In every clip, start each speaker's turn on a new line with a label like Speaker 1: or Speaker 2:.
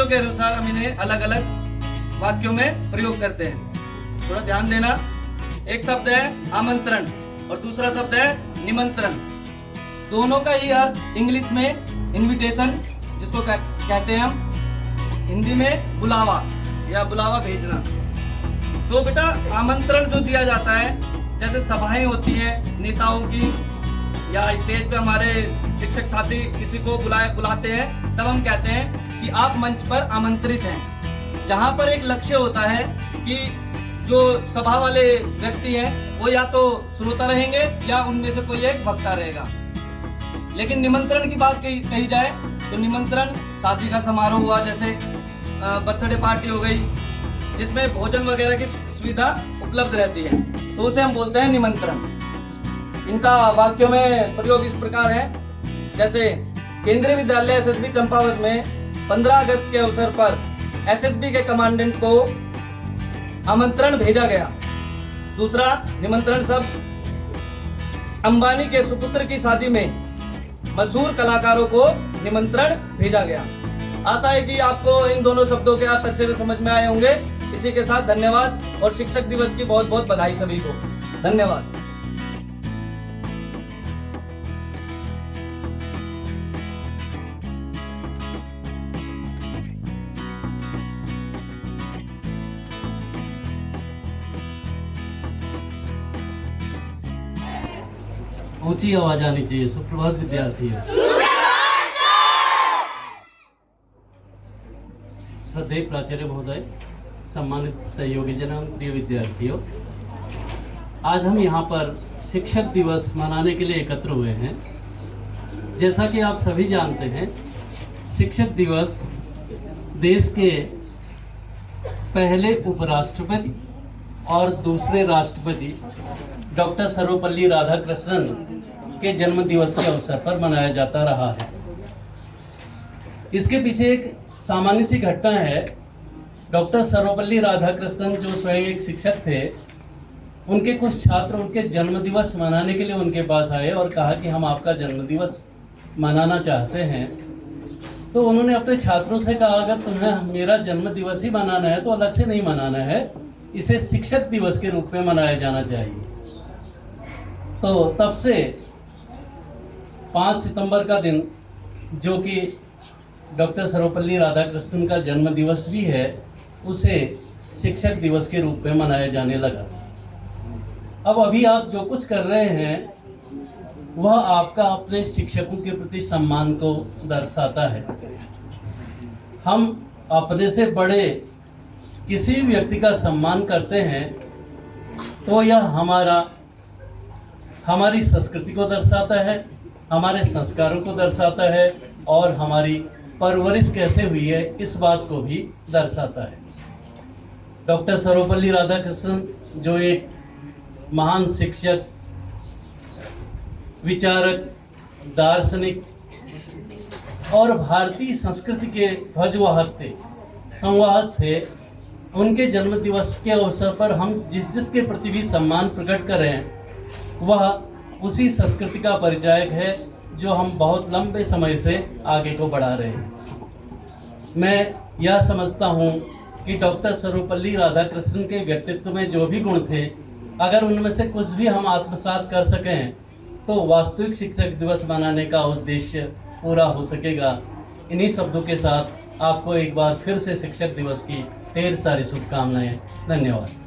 Speaker 1: विषयों के अनुसार हम इन्हें अलग अलग वाक्यों में प्रयोग करते हैं। थोड़ा ध्यान देना। एक शब्द है आमंत्रण और दूसरा शब्द है निमंत्रण। दोनों का ही अर्थ इंग्लिश में इनविटेशन, जिसको कहते हैं हम हिंदी में बुलावा या बुलावा भेजना। तो बेटा आमंत्रण जो दिया जाता है, जैसे सभाएं होती हैं नेताओं की, या स्टेज पे हमारे शिक्षक साथी किसी को बुलाते हैं, तब हम कहते हैं कि आप मंच पर आमंत्रित हैं। जहाँ पर एक लक्ष्य होता है कि जो सभा वाले व्यक्ति हैं वो या तो श्रोता रहेंगे या उनमें से कोई एक वक्ता रहेगा। लेकिन निमंत्रण की बात कही जाए तो निमंत्रण शादी का समारोह हुआ, जैसे बर्थडे पार्टी हो गई, जिसमें भोजन वगैरह की सुविधा उपलब्ध रहती है, तो उसे हम बोलते हैं निमंत्रण। इनका वाक्यों में प्रयोग इस प्रकार है, जैसे केंद्रीय विद्यालय एसएसबी चंपावत में 15 अगस्त के अवसर पर एसएसबी के कमांडेंट को आमंत्रण भेजा गया। दूसरा निमंत्रण शब्द अंबानी के सुपुत्र की शादी में मशहूर कलाकारों को निमंत्रण भेजा गया। आशा है कि आपको इन दोनों शब्दों के अर्थ अच्छे से समझ में आए होंगे। इसी के साथ धन्यवाद और शिक्षक दिवस की बहुत बहुत बधाई सभी को। धन्यवाद।
Speaker 2: ऊंची आवाज आनी चाहिए। सुप्रभात विद्यार्थियों। श्रद्धेय प्राचार्य महोदय, सम्मानित सहयोगी जन, प्रिय विद्यार्थियों, आज हम यहाँ पर शिक्षक दिवस मनाने के लिए एकत्र हुए हैं। जैसा कि आप सभी जानते हैं, शिक्षक दिवस देश के पहले उपराष्ट्रपति और दूसरे राष्ट्रपति डॉक्टर सर्वपल्ली राधाकृष्णन के जन्म दिवस के अवसर पर मनाया जाता रहा है। इसके पीछे एक सामान्य सी घटना है। डॉक्टर सर्वपल्ली राधाकृष्णन जो स्वयं एक शिक्षक थे, उनके कुछ छात्र उनके जन्म दिवस मनाने के लिए उनके पास आए और कहा कि हम आपका जन्म दिवस मनाना चाहते हैं। तो उन्होंने अपने छात्रों से कहा, अगर तुम्हें मेरा जन्म दिवस ही मनाना है तो अलग से नहीं मनाना है, इसे शिक्षक दिवस के रूप में मनाया जाना चाहिए। तो तब से 5 सितंबर का दिन, जो कि डॉक्टर सर्वपल्ली राधाकृष्णन का जन्म दिवस भी है, उसे शिक्षक दिवस के रूप में मनाया जाने लगा। अब अभी आप जो कुछ कर रहे हैं वह आपका अपने शिक्षकों के प्रति सम्मान को दर्शाता है। हम अपने से बड़े किसी भी व्यक्ति का सम्मान करते हैं तो यह हमारी संस्कृति को दर्शाता है, हमारे संस्कारों को दर्शाता है और हमारी परवरिश कैसे हुई है इस बात को भी दर्शाता है। डॉक्टर सर्वपल्ली राधाकृष्णन जो एक महान शिक्षक, विचारक, दार्शनिक और भारतीय संस्कृति के ध्वजवाहक थे, संवाहक थे, उनके जन्म दिवस के अवसर पर हम जिसके प्रति भी सम्मान प्रकट करें वह उसी संस्कृति का परिचायक है जो हम बहुत लंबे समय से आगे को बढ़ा रहे हैं। मैं यह समझता हूँ कि डॉक्टर सर्वपल्ली राधाकृष्णन के व्यक्तित्व में जो भी गुण थे, अगर उनमें से कुछ भी हम आत्मसात कर सकें तो वास्तविक शिक्षक दिवस मनाने का उद्देश्य पूरा हो सकेगा। इन्हीं शब्दों के साथ आपको एक बार फिर से शिक्षक दिवस की ढेर सारी शुभकामनाएं। धन्यवाद।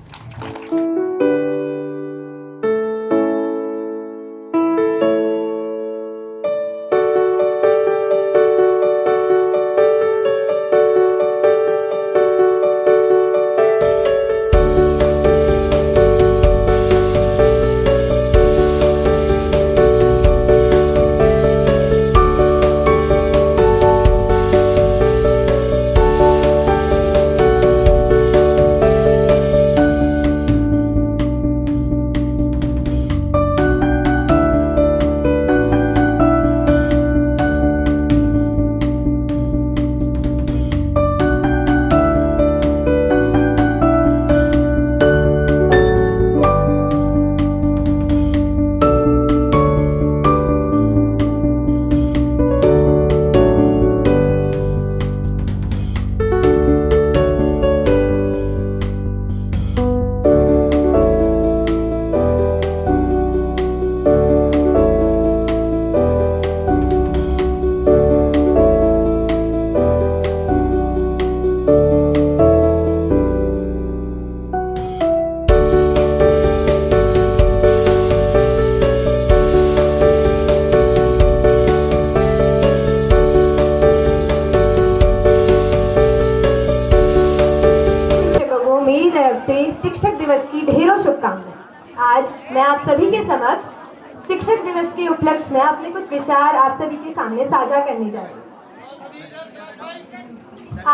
Speaker 3: दिवस की ढेरों शुभकामनाएं। आज मैं आप सभी के समक्ष शिक्षक दिवस के उपलक्ष्य में अपने कुछ विचार आप सभी के सामने साझा करने जा रही हूँ।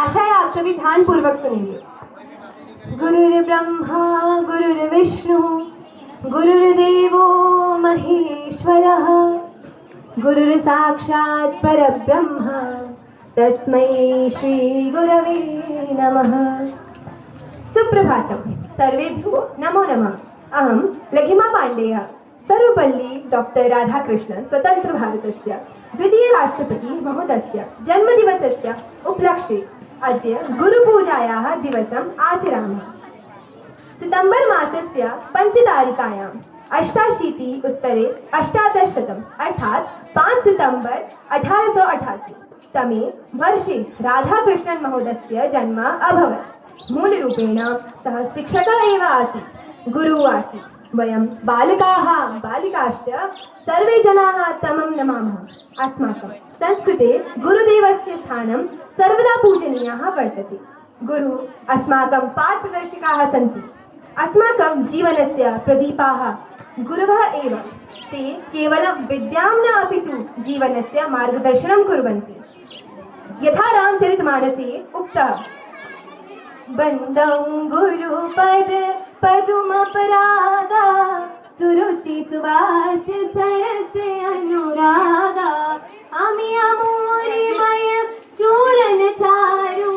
Speaker 3: आशा है आप सभी ध्यान पूर्वक सुनेंगे। गुरुर्ब्रह्मा गुरुर्विष्णु गुरुर्देवो महेश्वरः गुरुर्साक्षात् परब्रह्म तस्मै श्री गुरवे नमः। सुप्रभातम सर्वेभ्यो नमो नमः। अहं लघिमा पाण्डेय सर्वपल्ली डॉक्टर राधाकृष्णन स्वतंत्र भारतस्य द्वितीय राष्ट्रपति महोदयस्य जन्मदिवसस्य उपलक्ष्ये अद्य गुरुपूजायाः दिवसम् आचरामः। सितंबर मासस्य 5 तारिकायाम् 88 अर्थात 5 सितंबर 1888 तमे वर्षे राधाकृष्णन महोदयस्य जन्म अभवत्। मूलरूपेण सः शिक्षकः एव आसीत्, गुरुः आसीत्। वयं बालकाः बालिकाश्च सर्वे जनाः तमं नमामः। अस्माकं संस्कृते गुरुदेवस्य स्थानं सर्वदा पूजनीयः वर्तते। गुरुः अस्माकं पाठप्रदर्शकाः सन्ति, अस्माकं जीवनस्य प्रदीपाः गुरवः एव। ते केवलं विद्यां न अपि तु जीवनस्य मार्गदर्शनं कुर्वन्ति। यथा रामचरितमानसे उक्तः, बन्दौ गुरुपद पदुमपरागा सुरुचि सुवास सरस अनुरागा अमि अमूरिमय चूरन चारु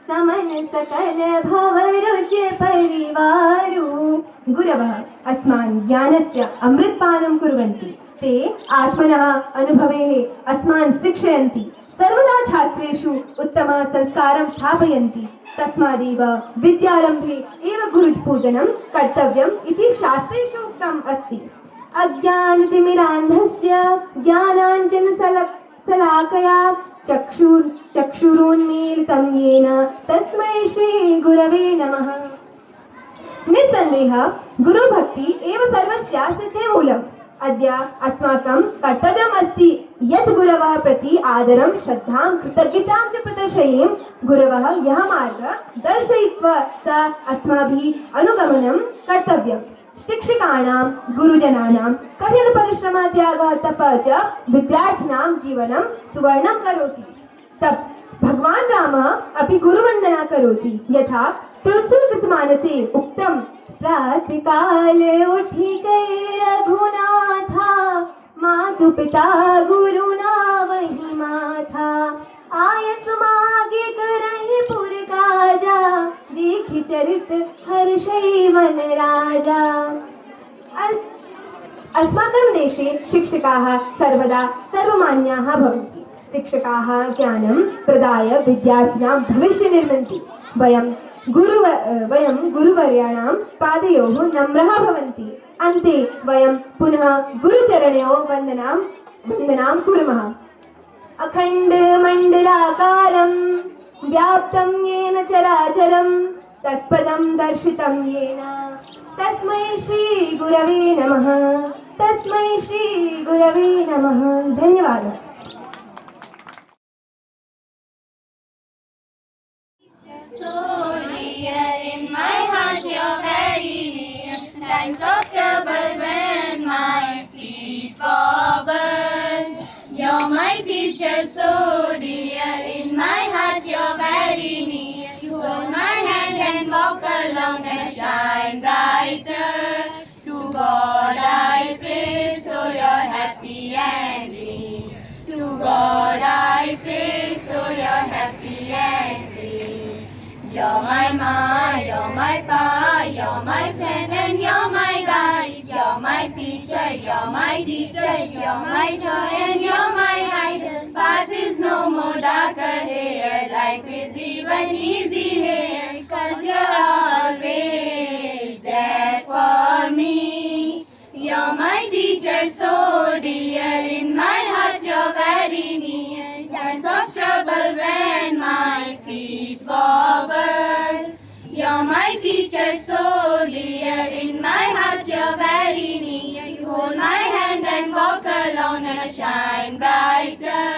Speaker 3: समन सकल भवरुच परिवारु। गुरवः अस्मान् ज्ञानस्य अमृतपानं कुर्वन्ति। ते आत्मनः अनुभवेः अस्मान् शिक्षयन्ति, सर्वदा छात्रेषु उत्तमः संस्कारं स्थापयन्ति। तस्मादेव विद्यारम्भे एव गुरुपूजनं कर्तव्यम् इति शास्त्रेषु उक्तम् अस्ति। अज्ञानतिमिरान्धस्य ज्ञानाञ्जनशलाकया चक्षुरुन्मीलितं येन तस्मै श्री गुरवे नमः। निस्सन्देहः गुरुभक्ति एव सर्वस्य सिद्धिमूलम्। अद्य अस्माकं कर्तव्यम् अस्ति यत् गुरवः प्रति आदरं श्रद्धां कृतज्ञतां च प्रदर्शयेम। गुरवः यः मार्गः दर्शयित्वा स अस्माभिः अनुगमनं कर्तव्यम्। शिक्षकाणां गुरुजनानां कठिनपरिश्रमः त्यागः तपः च विद्यार्थिनां जीवनं सुवर्णं करोति। तब भगवान् रामः अपि गुरुवन्दना करोति। यथा तुलसीकृतमानसे उक्तं, प्रातःकाल उठी गए रघुनाथा मातु पिता गुरुना वही माथा आय सुमागे करहि पुर काजा देखि चरित हर्षै मन राजा। अस्माकं देशे शिक्षकाः सर्वदा सर्वमान्याः भवन्ति। शिक्षकाः ज्ञानं प्रदाय विद्यार्थिनां भविष्यं निर्मिन्ति। वयं गुरुवर्याणां पादयोः नम्रः भवन्ति। अन्ते वयं पुनः गुरुचरणयोः वन्दनां कुर्मः। अखण्डमण्डलाकारं व्याप्तं येन चराचरं तत्पदं दर्शितं येन तस्मै श्री गुरवे नमः। तस्मै श्री गुरवे नमः। धन्यवादः।
Speaker 4: So dear, in my heart you're very near. Times of trouble when my feet wobble. You're my teacher, so dear. In my heart you're very near. You hold my hand and walk along and shine brighter. To God I pray, so you're happy and free. To God I pray, so you're happy and free. You're my ma, you're my pa, you're my friend and you're my guide. You're my preacher, you're my teacher, you're my joy and you're my idol. Path is no more darker here, life is even easy here. 'Cause you're always there for me. You're my teacher, so dear, in my heart you're very near. Times of trouble when my feet wobble. You're my teacher, so dear, in my heart you're very near. You hold my hand and walk alone and I shine brighter.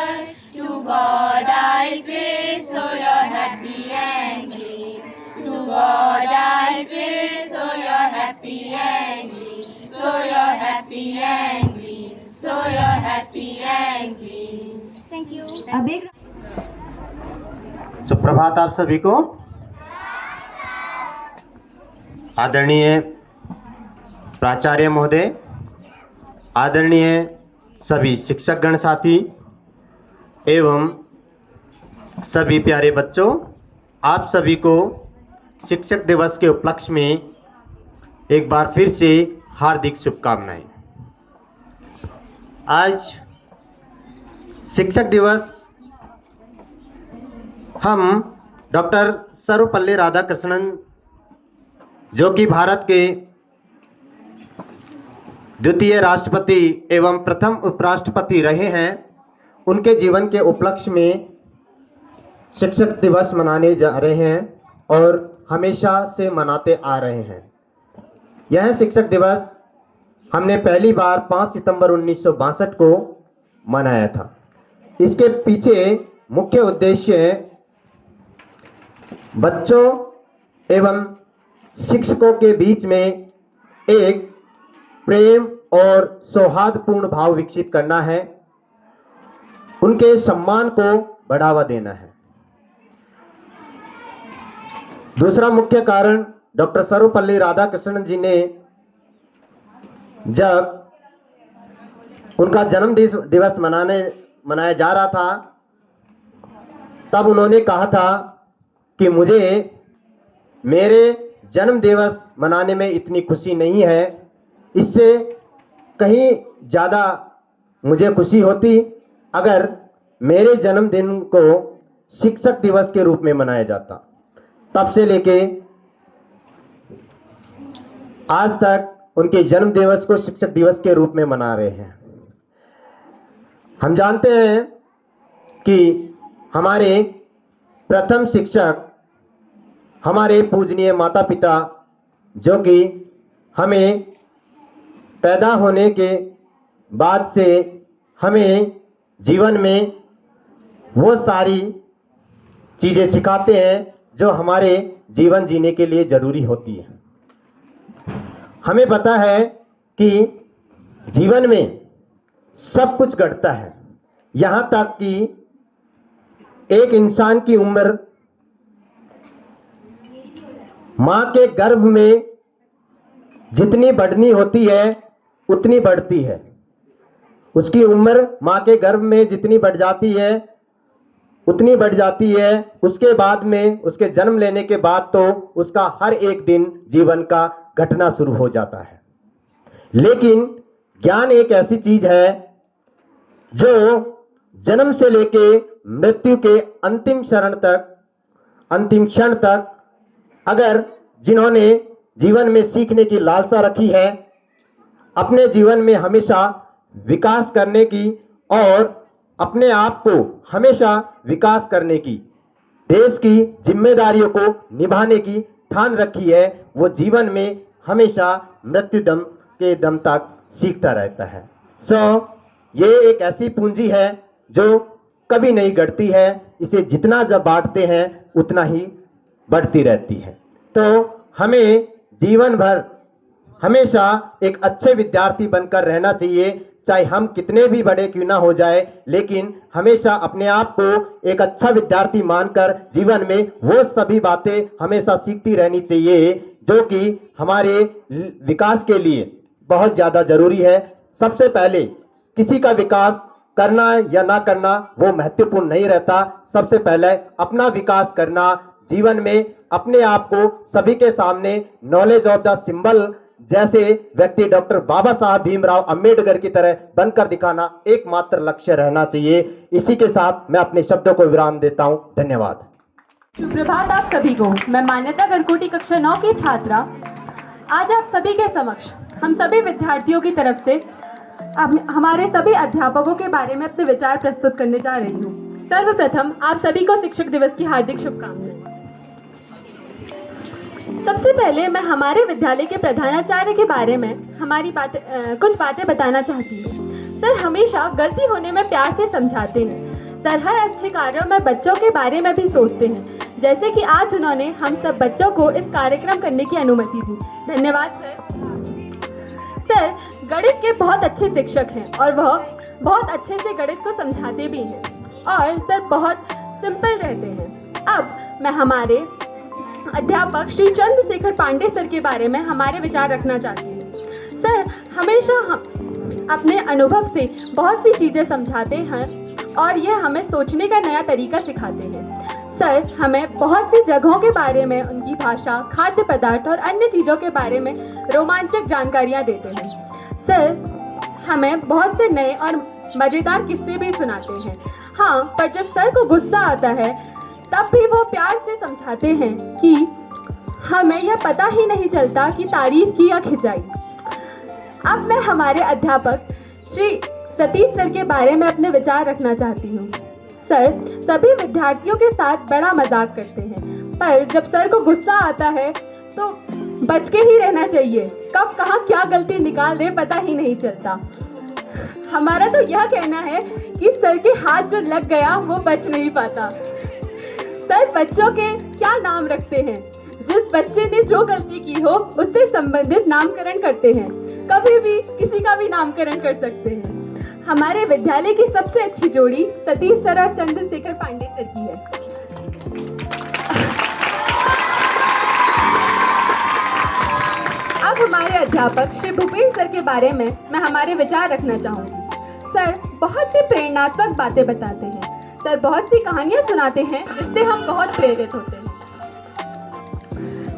Speaker 4: To God I pray, so you're happy and free. To God I pray, so you're
Speaker 3: अब एक
Speaker 5: सुप्रभात आप सभी को। आदरणीय प्राचार्य महोदय, आदरणीय सभी शिक्षकगण साथी एवं सभी प्यारे बच्चों, आप सभी को शिक्षक दिवस के उपलक्ष्य में एक बार फिर से हार्दिक शुभकामनाएं। आज शिक्षक दिवस हम डॉक्टर सर्वपल्ली राधाकृष्णन, जो कि भारत के द्वितीय राष्ट्रपति एवं प्रथम उपराष्ट्रपति रहे हैं, उनके जीवन के उपलक्ष्य में शिक्षक दिवस मनाने जा रहे हैं और हमेशा से मनाते आ रहे हैं। यह शिक्षक दिवस हमने पहली बार 5 सितंबर 1962 को मनाया था। इसके पीछे मुख्य उद्देश्य बच्चों एवं शिक्षकों के बीच में एक प्रेम और सौहार्दपूर्ण भाव विकसित करना है, उनके सम्मान को बढ़ावा देना है। दूसरा मुख्य कारण, डॉक्टर सर्वपल्ली राधाकृष्णन जी ने जब उनका जन्म दिवस मनाया जा रहा था, तब उन्होंने कहा था कि मुझे मेरे जन्म दिवस मनाने में इतनी खुशी नहीं है, इससे कहीं ज़्यादा मुझे खुशी होती अगर मेरे जन्मदिन को शिक्षक दिवस के रूप में मनाया जाता। तब से लेके आज तक उनके जन्म दिवस को शिक्षक दिवस के रूप में मना रहे हैं। हम जानते हैं कि हमारे प्रथम शिक्षक हमारे पूजनीय माता पिता, जो कि हमें पैदा होने के बाद से हमें जीवन में वो सारी चीज़ें सिखाते हैं जो हमारे जीवन जीने के लिए ज़रूरी होती है। हमें पता है कि जीवन में सब कुछ घटता है, यहाँ तक कि एक इंसान की उम्र माँ के गर्भ में जितनी बढ़नी होती है उतनी बढ़ती है। उसकी उम्र माँ के गर्भ में जितनी बढ़ जाती है उतनी बढ़ जाती है। उसके बाद में, उसके जन्म लेने के बाद तो उसका हर एक दिन जीवन का घटना शुरू हो जाता है। लेकिन ज्ञान एक ऐसी चीज है जो जन्म से लेके मृत्यु के अंतिम क्षण तक अगर जिन्होंने जीवन में सीखने की लालसा रखी है, अपने जीवन में हमेशा विकास करने की और अपने आप को हमेशा विकास करने की, देश की जिम्मेदारियों को निभाने की ठान रखी है, वो जीवन में हमेशा मृत्यु के दम तक सीखता रहता है। ये एक ऐसी पूंजी है जो कभी नहीं घटती है, इसे जितना जब बांटते हैं उतना ही बढ़ती रहती है। तो हमें जीवन भर हमेशा एक अच्छे विद्यार्थी बनकर रहना चाहिए, चाहे हम कितने भी बड़े क्यों ना हो जाए, लेकिन हमेशा अपने आप को एक अच्छा विद्यार्थी मानकर जीवन में वो सभी बातें हमेशा सीखती रहनी चाहिए जो कि हमारे विकास के लिए बहुत ज़्यादा ज़रूरी है। सबसे पहले किसी का विकास करना या ना करना वो महत्वपूर्ण नहीं रहता, सबसे पहले अपना विकास करना, जीवन में अपने आप को सभी के सामने नॉलेज ऑफ द सिंबल जैसे व्यक्ति डॉक्टर बाबा साहब भीमराव अंबेडकर की तरह बनकर दिखाना एकमात्र लक्ष्य रहना चाहिए। इसी के साथ मैं अपने शब्दों को विराम देता हूं। धन्यवाद।
Speaker 6: सुप्रभात आप सभी को। मैं मान्यता गणकोटी कक्षा 9 की छात्रा आज आप सभी के समक्ष हम सभी विद्यार्थियों की तरफ से हमारे सभी अध्यापकों के बारे में अपने विचार प्रस्तुत करने जा रही हूँ। सर्वप्रथम आप सभी को शिक्षक दिवस की हार्दिक शुभकामनाएं। सबसे पहले मैं हमारे विद्यालय के प्रधानाचार्य के बारे में कुछ बातें बताना चाहती हूँ। सर हमेशा गलती होने में प्यार से समझाते हैं। सर हर अच्छे कार्यों में बच्चों के बारे में भी सोचते हैं, जैसे कि आज उन्होंने हम सब बच्चों को इस कार्यक्रम करने की अनुमति दी। धन्यवाद सर। सर गणित के बहुत अच्छे शिक्षक हैं और वह बहुत अच्छे से गणित को समझाते भी हैं और सर बहुत सिंपल रहते हैं। अब मैं हमारे अध्यापक श्री चंद्रशेखर पांडे सर के बारे में हमारे विचार रखना चाहती हूँ। सर हमेशा हम अपने अनुभव से बहुत सी चीज़ें समझाते हैं और यह हमें सोचने का नया तरीका सिखाते हैं। सर हमें बहुत सी जगहों के बारे में, उनकी भाषा, खाद्य पदार्थ और अन्य चीज़ों के बारे में रोमांचक जानकारियाँ देते हैं। सर हमें बहुत से नए और मज़ेदार किस्से भी सुनाते हैं। हाँ, पर जब सर को गुस्सा आता है तब भी वो प्यार से समझाते हैं कि हमें यह पता ही नहीं चलता कि तारीफ की या खिंचाई। अब मैं हमारे अध्यापक श्री सतीश सर के बारे में अपने विचार रखना चाहती हूँ। सर सभी विद्यार्थियों के साथ बड़ा मजाक करते हैं, पर जब सर को गुस्सा आता है तो बच के ही रहना चाहिए। कब कहाँ क्या गलती निकाल दे पता ही नहीं चलता। हमारा तो यह कहना है कि सर के हाथ जो लग गया वो बच नहीं पाता। सर बच्चों के क्या नाम रखते हैं? जिस बच्चे ने जो गलती की हो उससे संबंधित नामकरण करते हैं। कभी भी किसी का भी नामकरण कर सकते हैं। हमारे विद्यालय की सबसे अच्छी जोड़ी सतीश सर और चंद्रशेखर पांडे सर की है। अब हमारे अध्यापक श्री भूपेंद्र सर के बारे में मैं हमारे विचार रखना चाहूँगी। सर बहुत सी प्रेरणात्मक बातें बताते हैं। सर बहुत सी कहानियाँ सुनाते हैं जिससे हम बहुत प्रेरित होते हैं।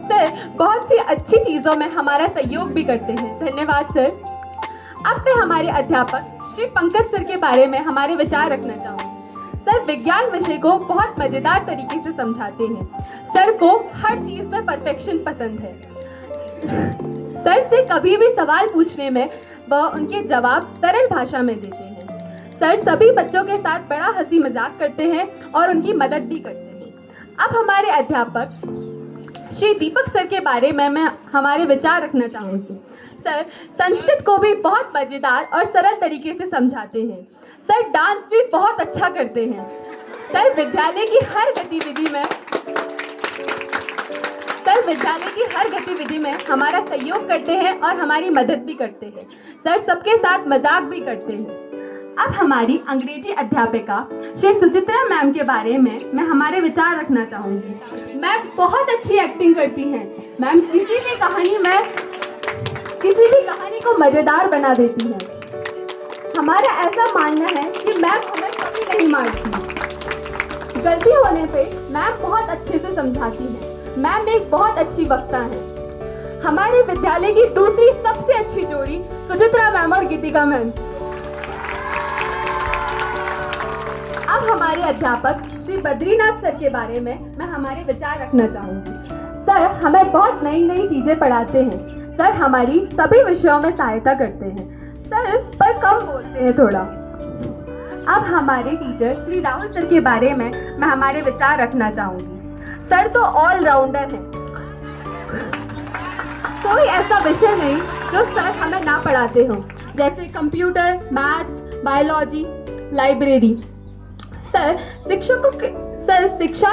Speaker 6: सर बहुत सी अच्छी चीज़ों में हमारा सहयोग भी करते हैं। धन्यवाद सर। अब मैं हमारे अध्यापक श्री पंकज सर के बारे में हमारे विचार रखना चाहूँगी। सर विज्ञान विषय को बहुत मज़ेदार तरीके से समझाते हैं। सर को हर चीज़ में परफेक्शन पसंद है। सर से कभी भी सवाल पूछने में वह उनके जवाब सरल भाषा में देते हैं। सर सभी बच्चों के साथ बड़ा हंसी मजाक करते हैं और उनकी मदद भी करते हैं। अब हमारे अध्यापक श्री दीपक सर के बारे में मैं हमारे विचार रखना चाहूँगी। सर संस्कृत को भी बहुत मज़ेदार और सरल तरीके से समझाते हैं। सर डांस भी बहुत अच्छा करते हैं। सर विद्यालय की हर गतिविधि में हमारा सहयोग करते हैं और हमारी मदद भी करते हैं। सर सबके साथ मजाक भी करते हैं। अब हमारी अंग्रेजी अध्यापिका श्री सुचित्रा मैम के बारे में मैं हमारे विचार रखना चाहूँगी। मैम बहुत अच्छी एक्टिंग करती हैं। मैम किसी भी कहानी को मज़ेदार बना देती हैं। हमारा ऐसा मानना है कि मैम हमें कभी नहीं मारती। गलती होने पे मैम बहुत अच्छे से समझाती हैं। मैम एक बहुत अच्छी वक्ता है। हमारे विद्यालय की दूसरी सबसे अच्छी जोड़ी सुचित्रा मैम और गीतिका मैम। अब हमारे अध्यापक श्री बद्रीनाथ सर के बारे में मैं हमारे विचार रखना चाहूँगी। सर हमें बहुत नई नई चीज़ें पढ़ाते हैं। सर हमारी सभी विषयों में सहायता करते हैं। सर पर कम बोलते हैं थोड़ा। अब हमारे टीचर श्री राहुल सर के बारे में मैं हमारे विचार रखना चाहूँगी। सर तो ऑलराउंडर हैं। कोई ऐसा विषय नहीं जो सर हमें ना पढ़ाते हों, जैसे computer, maths, biology, library. Sir शिक्षा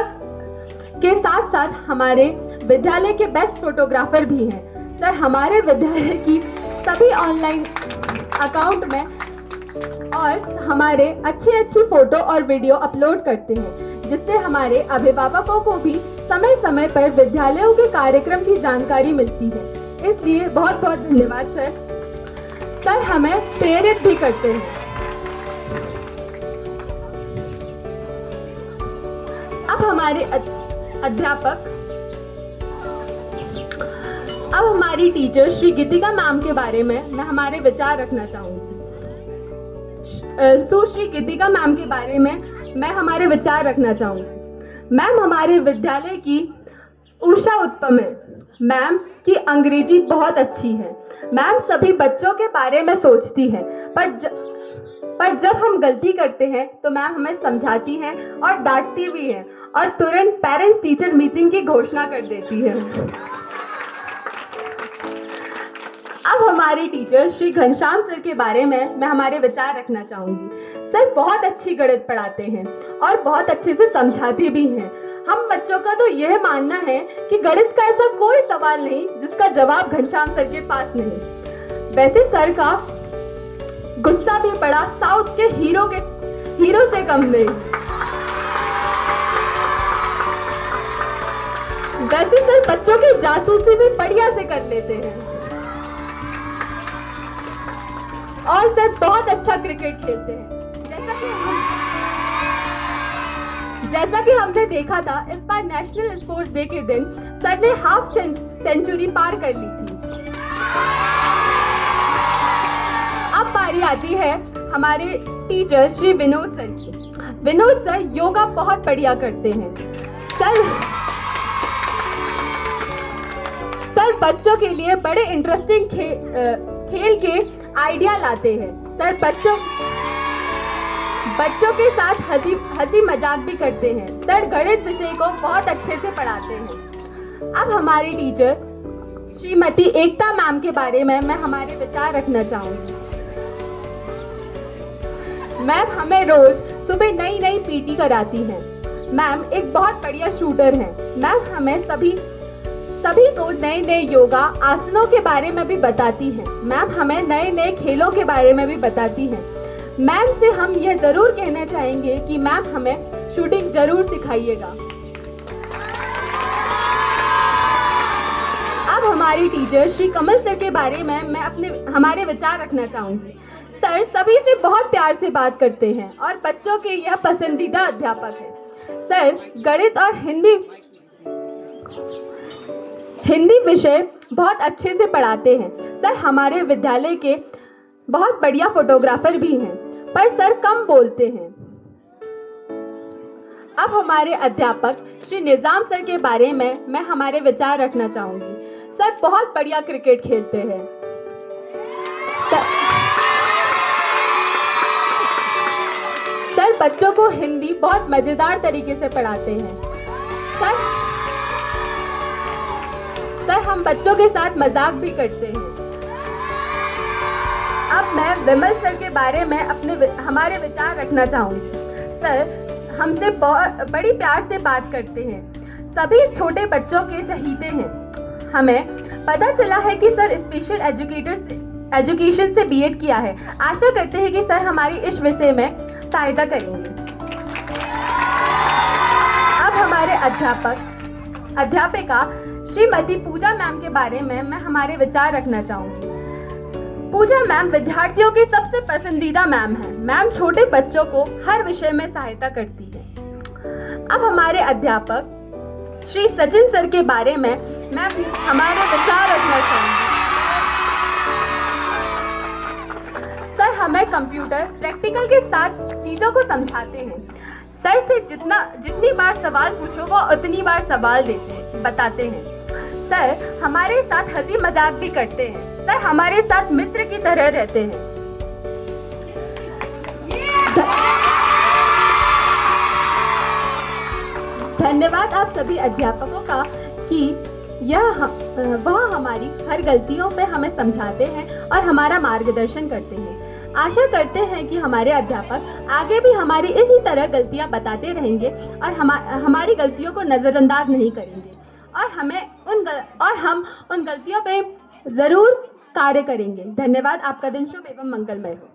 Speaker 6: के साथ साथ हमारे विद्यालय के बेस्ट फोटोग्राफर भी हैं। सर हमारे विद्यालय की सभी ऑनलाइन अकाउंट में और हमारे अच्छी फोटो और वीडियो अपलोड करते हैं, जिससे हमारे अभिभावकों को भी समय समय पर विद्यालयों के कार्यक्रम की जानकारी मिलती है। इसलिए बहुत बहुत धन्यवाद सर। सर हमें प्रेरित भी करते हैं। अब हमारी टीचर श्री गीतिका मैम के बारे में मैं हमारे विचार रखना चाहूँगी। सुश्री गीतिका मैम के बारे में मैं हमारे विचार रखना चाहूँगी। मैम हमारे विद्यालय की उषा उत्तम है। मैम की अंग्रेजी बहुत अच्छी है। मैम सभी बच्चों के बारे में सोचती है, पर जब हम गलती करते हैं तो मैम हमें समझाती हैं और डांटती भी हैं और तुरंत पेरेंट्स टीचर मीटिंग की घोषणा कर देती है। अब हमारे टीचर श्री घनश्याम सर के बारे में मैं हमारे विचार रखना चाहूँगी। सर बहुत अच्छी गणित पढ़ाते हैं और बहुत अच्छे से समझाते भी हैं। हम बच्चों का तो यह मानना है कि गणित का ऐसा कोई सवाल नहीं जिसका जवाब घनश्याम सर के पास नहीं। वैसे सर का गुस्सा भी बड़ा साउथ के हीरो से कम नहीं। वैसे सर बच्चों की जासूसी भी बढ़िया से कर लेते हैं और सर बहुत अच्छा क्रिकेट खेलते हैं। जैसा कि हमने देखा था इस बार नेशनल स्पोर्ट्स डे के दिन सर ने हाफ सेंचुरी पार कर ली थी। अब बारी आती है हमारे टीचर श्री विनोद सर की। विनोद सर योगा बहुत बढ़िया करते हैं। सर बच्चों के लिए बड़े इंटरेस्टिंग खेल के आइडिया लाते हैं। सर बच्चों के साथ हंसी मजाक भी करते हैं। सर गणित विषय को बहुत अच्छे से पढ़ाते हैं। अब हमारी टीचर श्रीमती एकता मैम के बारे में मैं हमारे विचार रखना चाहूंगी। मैम हमें रोज सुबह नई नई पीटी कराती हैं। मैम एक बहुत बढ़िया शूटर हैं। मैम हमें सभी को नए नए योगा आसनों के बारे में भी बताती हैं। मैम हमें नए नए खेलों के बारे में भी बताती हैं। मैम से हम यह जरूर कहना चाहेंगे कि मैम हमें शूटिंग जरूर सिखाइएगा। अब हमारी टीचर श्री कमल सर के बारे में मैं हमारे विचार रखना चाहूंगी। सर सभी से बहुत प्यार से बात करते हैं और बच्चों के यह पसंदीदा अध्यापक हैं। सर गणित और हिंदी विषय बहुत अच्छे से पढ़ाते हैं। सर हमारे विद्यालय के बहुत बढ़िया फोटोग्राफर भी हैं, पर सर कम बोलते हैं। अब हमारे अध्यापक श्री निजाम सर के बारे में मैं हमारे विचार रखना चाहूंगी। सर बहुत बढ़िया क्रिकेट खेलते हैं। सर बच्चों को हिंदी बहुत मजेदार तरीके से पढ़ाते हैं। सर हम बच्चों के साथ मजाक भी करते हैं। अब मैं विमल सर के बारे में हमारे विचार रखना चाहूंगी। सर हमसे बहुत बड़ी प्यार से बात करते हैं। सभी छोटे बच्चों के चहीते हैं। हमें पता चला है कि सर स्पेशल एजुकेशन से बीएड किया है। आशा करते हैं कि सर हमारी इस विषय में सहायता करेंगे। अब हमारे अध्यापिका श्रीमती पूजा मैम के बारे में मैं हमारे विचार रखना चाहूंगी। पूजा मैम विद्यार्थियों की सबसे पसंदीदा मैम है। मैम छोटे बच्चों को हर विषय में सहायता करती है। अब हमारे अध्यापक श्री सचिन सर के बारे में मैं हमारे विचार रखना चाहूंगी। सर हमें कंप्यूटर प्रैक्टिकल के साथ चीजों को समझाते हैं। सर से जितनी बार सवाल पूछो वो उतनी बार सवाल बताते हैं। सर हमारे साथ हंसी मजाक भी करते हैं। सर हमारे साथ मित्र की तरह रहते हैं। धन्यवाद आप सभी अध्यापकों का कि वह हमारी हर गलतियों पे हमें समझाते हैं और हमारा मार्गदर्शन करते हैं। आशा करते हैं कि हमारे अध्यापक आगे भी हमारी इसी तरह गलतियां बताते रहेंगे और हमारी गलतियों को नजरअंदाज नहीं करेंगे और हम उन गलतियों पे जरूर कार्य करेंगे। धन्यवाद। आपका दिन शुभ एवं मंगलमय हो।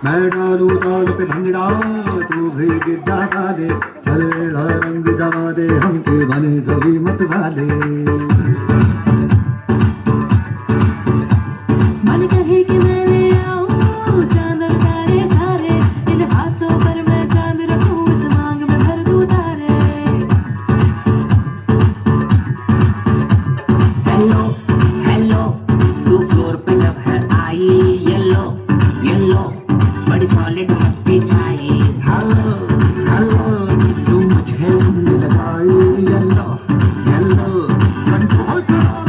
Speaker 7: मैं डालू ताल पे भंगड़ा तू भी गिद्दा डाले चल रंग जमा दे हमके बने सभी मत वाले
Speaker 8: मन कहे कि मैं ले आऊं चांद और तारे सारे इन हाथों पर मैं चांद रखूं इस मांग में भर दूं तारे।
Speaker 9: हेलो हेलो तू फ्लोर पे जब है आई येलो येलो बड़ी सॉलिड मस्ती छाई।
Speaker 7: हेलो हेलो तू मुझे लगाई येलो येलो कंट्रोल करो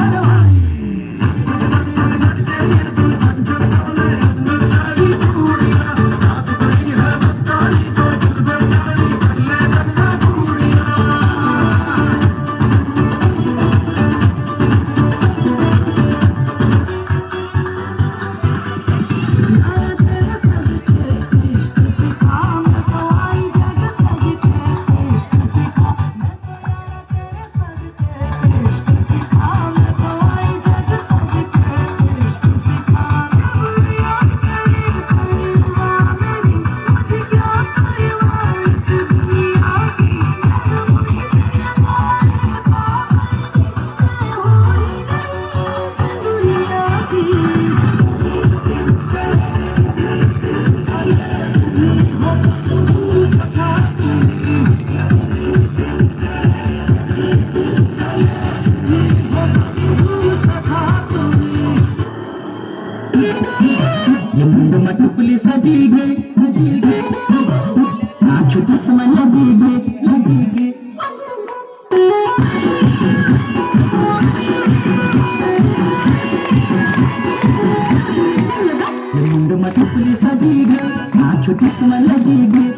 Speaker 9: सजी गई आंखों चश्मा लगी गई मुंड में टुकली सजी गई आंखों चश्मा लगी गई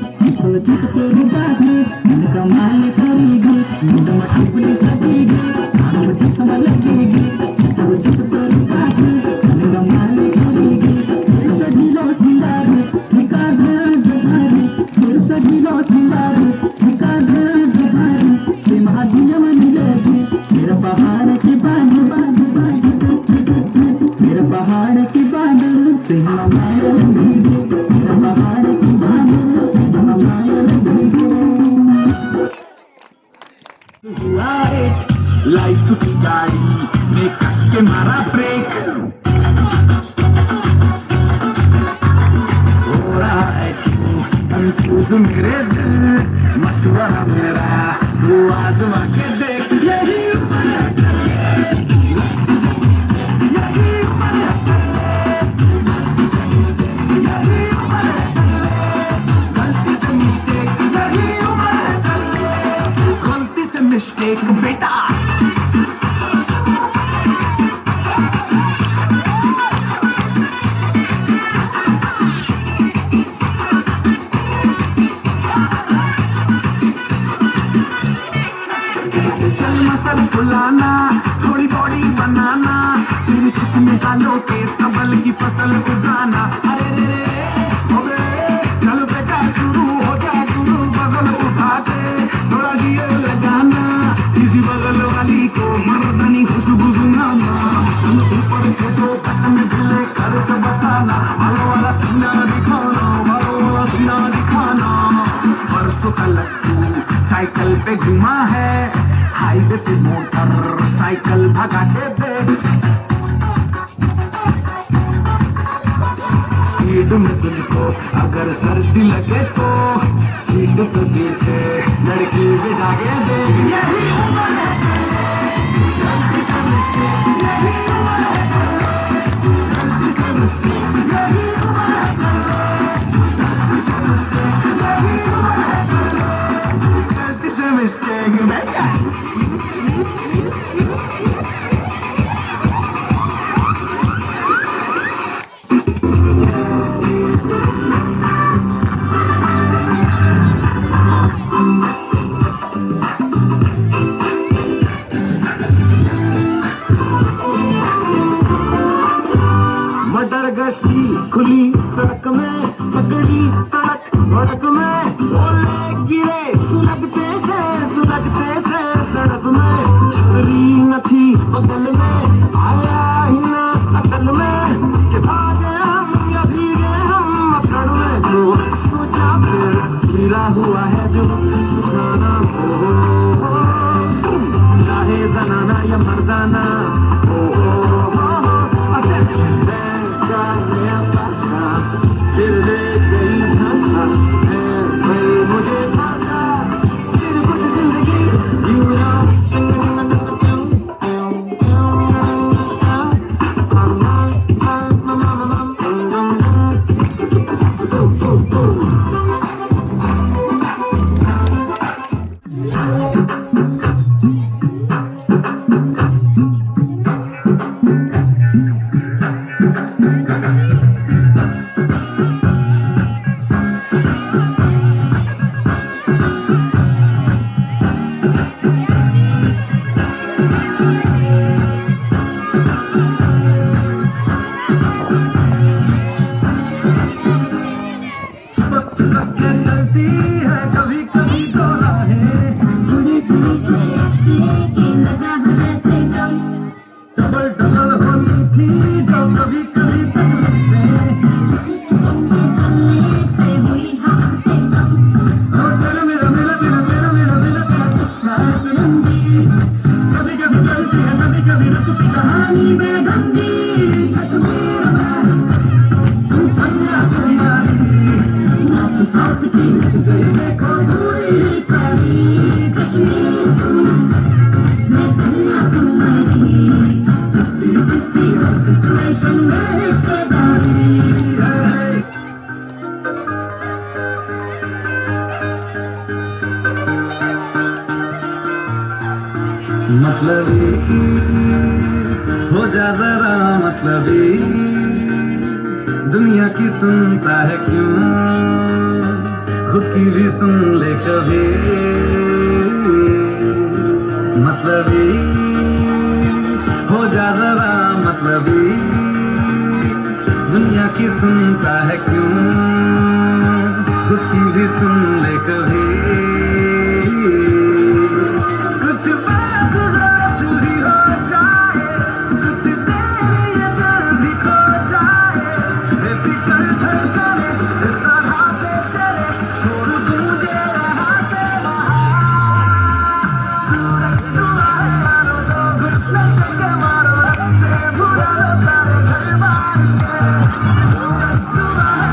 Speaker 9: चिप के रुका गई उनका माल करी गई मुंड में टुकली सजी गई आंखों चश्मा लगी गई चिप के रुका गई उनका माल करी गई फिर सजीलो सिंगार निका घर जहारी फिर सजीलो सिंगार निका घर जहारी ते महादिया मन लगी मेरा पहाड़ के बांध मेरा पहाड़ के बांध ते माया लगी मेरा पहाड़ के बांध माया लगी लाइफ की गाड़ी में कस के मारा ब्रेक हो रहा है क्यों कंफ्यूज मेरे दिल मशवरा मेरा वो आजमा के देख यही मिस्टेक बेटा चल मसल फुलाना थोड़ी बॉडी बनाना तेरे चिकने कालों के सबल की फसल उगाना अरे रे चल बेटा शुरू हो जा शुरू बगल उठा के थोड़ा गियर लगाना किसी बगल वाली को मर्दानी खुशबू सुनाना चल ऊपर के दो बटन ढीले कर तो बताना वालों वाला सीना दिखाना परसों का लट्टू साइकिल पे घुमा है हाईवे पे मोटर साइकिल भगा के दे स्पीड में तुझको अगर सर्दी लगे तो सीट पे पीछे लड़की बिठा के दे यही उम्र है गलती से मिस्टेक यही उम्र है गलती से मिस्टेक यही उम्र है गलती से मिस्टेक यही उम्र है गलती से मिस्टेक मैं क्या मटर गश्ती खुली सड़क में पकड़ी तड़क भड़क में बोले गिरे सुलगते से सड़क में छतरी न थी बगल में आया ही ना अकल में कि भागे हम या भीगे हम अकड़ में जो सोचा फिर गिरा हुआ है जो सुखाना हो चाहे जनाना या मर्दाना हो फिर देख गई झांसा है भाई मुझे फांसा चिरकुट जिंदगी
Speaker 10: मतलबी हो जा जरा मतलबी, दुनिया की सुनता है क्यों, खुद की भी सुन ले कभी। मतलबी हो जा जरा मतलबी, दुनिया की सुनता है क्यों, खुद की भी सुन ले कभी। कुछ बात रात भी हो जाए, कुछ तेरी ये दिल भी खो जाए, बेफिक्र धड़कने इस तरह से चले, छोड़ गूंजे यहाँ से वहाँ। सूरज डूबा है मारो दो घुट नशे के मारो, रास्ते भुला लो सारे घर बार के। सूरज डूबा है